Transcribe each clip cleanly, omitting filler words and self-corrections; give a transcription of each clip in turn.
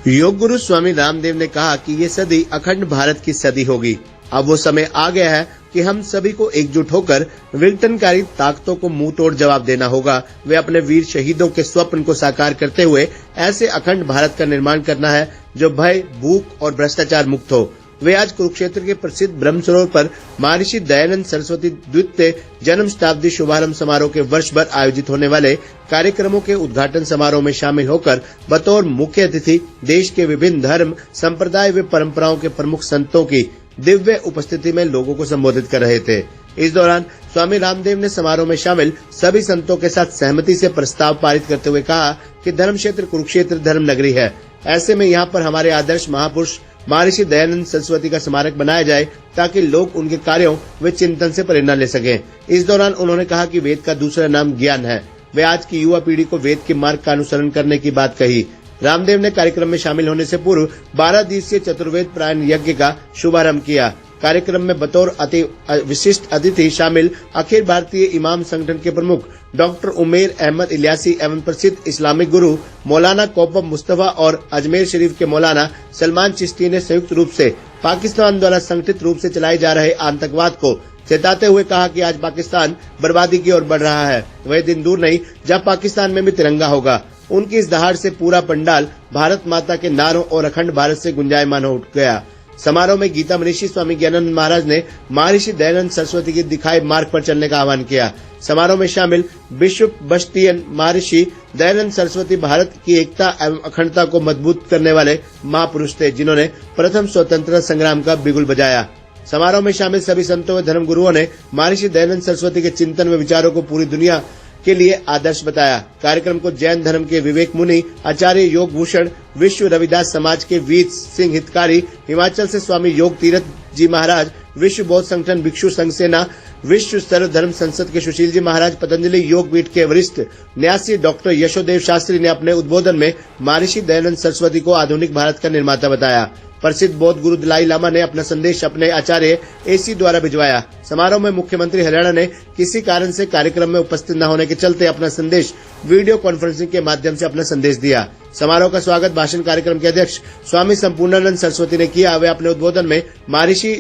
योग गुरु स्वामी रामदेव ने कहा कि ये सदी अखंड भारत की सदी होगी। अब वो समय आ गया है कि हम सभी को एकजुट होकर विघटनकारी ताकतों को मुंह तोड़ जवाब देना होगा। वे अपने वीर शहीदों के स्वप्न को साकार करते हुए ऐसे अखंड भारत का निर्माण करना है जो भय, भूख और भ्रष्टाचार मुक्त हो। वे आज कुरुक्षेत्र के प्रसिद्ध ब्रह्म सरोवर पर महर्षि दयानंद सरस्वती द्वितीय जन्म शताब्दी शुभारंभ समारोह के वर्ष भर आयोजित होने वाले कार्यक्रमों के उद्घाटन समारोह में शामिल होकर बतौर मुख्य अतिथि देश के विभिन्न धर्म, संप्रदाय व परंपराओं के प्रमुख संतों की दिव्य उपस्थिति में लोगों को संबोधित कर रहे थे। इस दौरान स्वामी रामदेव ने समारोह में शामिल सभी संतों के साथ सहमति से प्रस्ताव पारित करते हुए कहा कि धर्म क्षेत्र कुरुक्षेत्र धर्म नगरी है। ऐसे में यहाँ पर हमारे आदर्श महापुरुष महर्षि दयानंद सरस्वती का स्मारक बनाया जाए ताकि लोग उनके कार्यों व चिंतन से प्रेरणा ले सकें। इस दौरान उन्होंने कहा कि वेद का दूसरा नाम ज्ञान है। वे आज की युवा पीढ़ी को वेद के मार्ग का अनुसरण करने की बात कही। रामदेव ने कार्यक्रम में शामिल होने से पूर्व 12 दिवसीय चतुर्वेद पारायण यज्ञ का शुभारंभ किया। कार्यक्रम में बतौर अति विशिष्ट अतिथि शामिल अखिल भारतीय इमाम संगठन के प्रमुख डॉक्टर उमेर अहमद इलियासी एवं प्रसिद्ध इस्लामिक गुरु मौलाना कौकब मुस्तफा और अजमेर शरीफ के मौलाना सलमान चिश्ती ने संयुक्त रूप से पाकिस्तान द्वारा संगठित रूप से चलाए जा रहे आतंकवाद को चेताते हुए कहा कि आज पाकिस्तान बर्बादी की ओर बढ़ रहा है। वह दिन दूर नहीं जब पाकिस्तान में भी तिरंगा होगा। उनकी इस दहाड़ से पूरा पंडाल भारत माता के नारों और अखंड भारत से गुंजायमान हो गया। समारोह में गीता मनीषी स्वामी ज्ञानानंद महाराज ने महर्षि दयानंद सरस्वती के दिखाए मार्ग पर चलने का आह्वान किया। समारोह में शामिल बिशप बस्टियन महर्षि दयानंद सरस्वती भारत की एकता एवं अखंडता को मजबूत करने वाले महापुरुष थे, जिन्होंने प्रथम स्वतंत्रता संग्राम का बिगुल बजाया। समारोह में शामिल सभी संतों व धर्म गुरुओं ने महर्षि दयानंद सरस्वती के चिंतन व विचारों को पूरी दुनिया के लिए आदर्श बताया। कार्यक्रम को जैन धर्म के विवेक मुनि, आचार्य योग भूषण, विश्व रविदास समाज के वीर सिंह हितकारी, हिमाचल से स्वामी योग तीरथ जी महाराज, विश्व बौद्ध संगठन भिक्षु संघ सेना, विश्व सर्व धर्म संसद के सुशील जी महाराज, पतंजलि योग पीठ के वरिष्ठ न्यासी डॉक्टर यशोदेव शास्त्री ने अपने उद्बोधन में महर्षि दयानंद सरस्वती को आधुनिक भारत का निर्माता बताया। प्रसिद्ध बौद्ध गुरु दलाई लामा ने अपना संदेश अपने आचार्य एसी द्वारा भिजवाया। समारोह में मुख्यमंत्री हरियाणा ने किसी कारण से कार्यक्रम में उपस्थित न होने के चलते अपना संदेश वीडियो कॉन्फ्रेंसिंग के माध्यम से अपना संदेश दिया। समारोह का स्वागत भाषण कार्यक्रम के अध्यक्ष स्वामी संपूर्णानंद सरस्वती ने किया। वे अपने उद्बोधन में महर्षि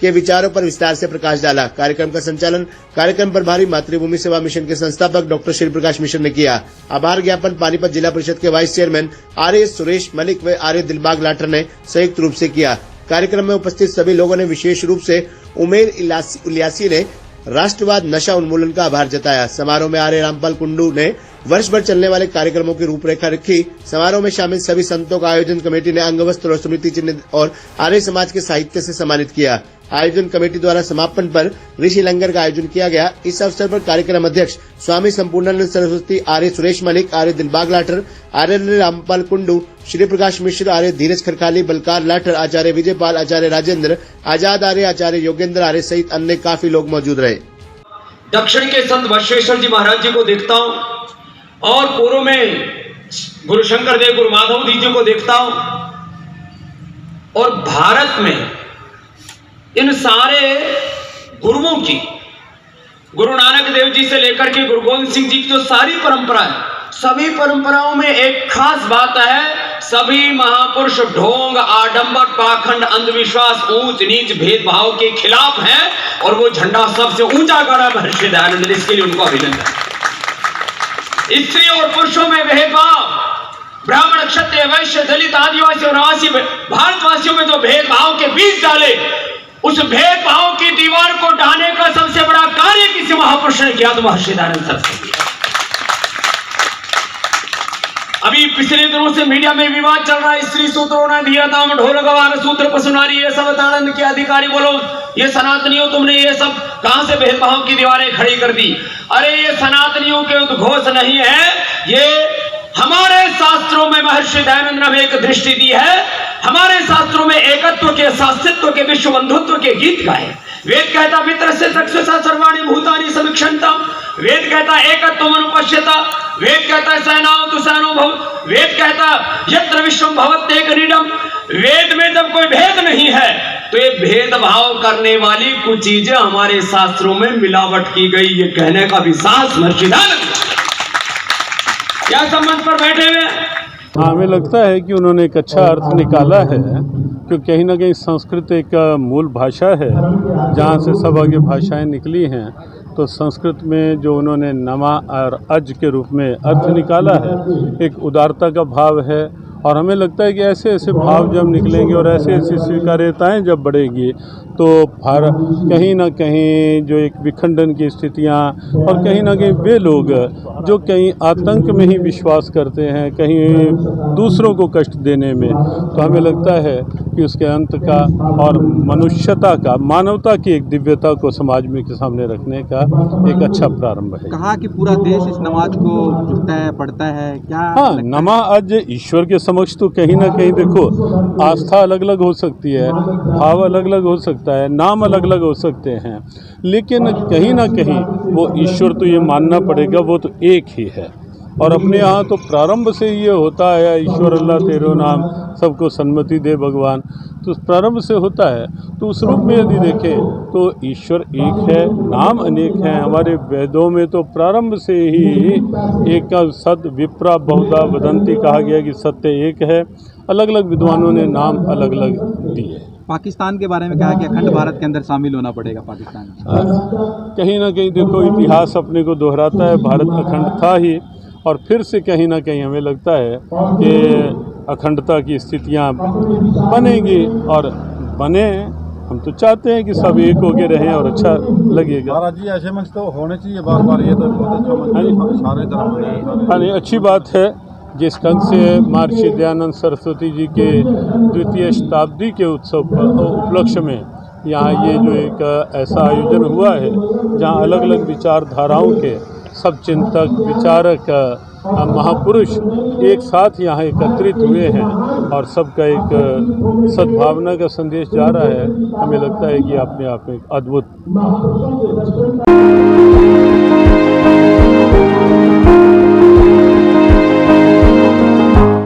के विचारों पर विस्तार से प्रकाश डाला। कार्यक्रम का संचालन कार्यक्रम प्रभारी मातृभूमि सेवा मिशन के संस्थापक डॉक्टर श्री प्रकाश मिश्र ने किया। आभार ज्ञापन पानीपत जिला परिषद के वाइस चेयरमैन आर्य सुरेश मलिक व आर्य दिलबाग लाठर ने संयुक्त रूप से किया। कार्यक्रम में उपस्थित सभी लोगों ने विशेष रूप से उमेर इलियासी ने राष्ट्रवाद नशा उन्मूलन का आभार जताया। समारोह में आर्य रामपाल कुंडू ने वर्ष भर चलने वाले कार्यक्रमों की रूपरेखा रखी। समारोह में शामिल सभी संतों का आयोजन कमेटी ने अंग वस्त्र और स्मृति चिन्ह और आर्य समाज के साहित्य से सम्मानित किया। आयोजन कमेटी द्वारा समापन पर ऋषि लंगर का आयोजन किया गया। इस अवसर पर कार्यक्रम अध्यक्ष स्वामी संपूर्णानंद सरस्वती, आर्य सुरेश मलिक, आर्य दिलबाग लाठर, आर्य रामपाल कुंडू, श्री प्रकाश मिश्र, आर्य धीरज खरकाली, बलकार लाठर, आचार्य विजयपाल, आचार्य राजेंद्र, आजाद आर्य, आचार्य योगेंद्र आर्य सहित अन्य काफी लोग मौजूद रहे। दक्षिण के संत बसवेश्वर जी महाराज जी को देखता हूँ और पूर्व में गुरु शंकर देव, गुरु माधव जी को देखता हूँ और भारत में इन सारे गुरुओं की, गुरु नानक देव जी से लेकर के गुरु गोविंद सिंह जी की जो सारी परंपरा है, सभी परंपराओं में एक खास बात है, सभी महापुरुष ढोंग, आडंबर, पाखंड, अंधविश्वास, ऊंच नीच, भेदभाव के खिलाफ हैं और वो झंडा सबसे ऊंचा गाड़ा महर्षि दयानंद, इसके लिए उनको अभिनंदन। स्त्री और पुरुषों में भेदभाव, ब्राह्मण, क्षत्रिय, वैश्य, दलित, आदिवासी और आवासी भारतवासियों में जो भेदभाव के बीज डाले, उस भेदभाव की दीवार को ढाने का सबसे बड़ा कार्य किसी महापुरुष ने किया तो महर्षि दयानंद सरस्वती। अभी पिछले दिनों से मीडिया में विवाद चल रहा है, स्त्री सूत्रों ने दिया नाम, ढोल गवार सूत्र पसुनारी, ये सब आनंद के अधिकारी बोलो, ये सनातनियों तुमने ये सब कहां से भेदभाव की दीवारें खड़ी कर दी। अरे ये सनातनियों के उद्घोष नहीं है, ये हमारे शास्त्रों में महर्षि दयानंद ने एक दृष्टि दी है। हमारे शास्त्रों में एकत्व के, शास्त्रित्व के, विश्व बंधुत्व के गीत गाए। वेद कहता मित्र से चक्षुषा सर्वाणि भूतानि समीक्षन्तम्। वेद कहता एकत्वम् अनुपश्यता। वेद कहता सहनावतु तु सहनो भव। वेद कहता यत्र विश्वम भवत्येकनिडम्। वेद में जब कोई भेद नहीं है तो ये भेदभाव करने वाली कुछ चीजें हमारे शास्त्रों में मिलावट की गई, ये कहने का भी साहस महर्षि दयानंद क्या संबंध पर बैठे हुए। हाँ, हमें लगता है कि उन्होंने एक अच्छा अर्थ निकाला है, क्योंकि कहीं ना कहीं संस्कृत एक मूल भाषा है जहाँ से सब आगे भाषाएं निकली हैं। तो संस्कृत में जो उन्होंने नमा और अज के रूप में अर्थ निकाला है, एक उदारता का भाव है। और हमें लगता है कि ऐसे ऐसे भाव जब निकलेंगे और ऐसे ऐसी स्वीकार्यताएँ जब बढ़ेगी तो भारत कहीं ना कहीं जो एक विखंडन की स्थितियाँ और कहीं ना कहीं वे लोग जो कहीं आतंक में ही विश्वास करते हैं, कहीं दूसरों को कष्ट देने में, तो हमें लगता है कि उसके अंत का और मनुष्यता का, मानवता की एक दिव्यता को समाज में के सामने रखने का एक अच्छा प्रारंभ है। कहा कि पूरा देश इस नमाज को झुकता है, पढ़ता है, क्या? हाँ, नमा आज ईश्वर के समक्ष तो कहीं ना कहीं देखो, आस्था अलग अलग हो सकती है, भाव अलग अलग हो सकता है, नाम अलग अलग हो सकते हैं, लेकिन कहीं ना कहीं वो ईश्वर तो ये मानना पड़ेगा, वो तो एक ही है। और अपने यहाँ तो प्रारंभ से ये होता है, ईश्वर अल्लाह तेरो नाम, सबको सन्मति दे भगवान, तो प्रारंभ से होता है। तो उस रूप में यदि देखें तो ईश्वर एक है, नाम अनेक हैं। हमारे वेदों में तो प्रारंभ से ही एक का सत विप्रा बहुधा वदंती कहा गया कि सत्य एक है। अलग अलग विद्वानों ने नाम अलग अलग दिए। पाकिस्तान के बारे में कहा कि अखंड भारत के अंदर शामिल होना पड़ेगा पाकिस्तान। कहीं ना कहीं देखो, इतिहास अपने को दोहराता है, भारत अखंड था ही, और फिर से कहीं ना कहीं हमें लगता है कि अखंडता की स्थितियां बनेंगी और बने। हम तो चाहते हैं कि सब एक होके रहें और अच्छा लगेगा। महाराज जी, ऐसे मंच तो होने चाहिए बार बार, ये तो बहुत अच्छा मंच, सारे धर्म में। हाँ, अच्छी बात है। जिस ढंग से महर्षि दयानंद सरस्वती जी के द्वितीय शताब्दी के उत्सव उपलक्ष्य में यहाँ ये जो एक ऐसा आयोजन हुआ है जहाँ अलग अलग विचारधाराओं के सब चिंतक, विचारक, महापुरुष एक साथ यहाँ एकत्रित हुए हैं और सबका एक सद्भावना का संदेश जा रहा है। हमें लगता है कि अपने आप में एक अद्भुत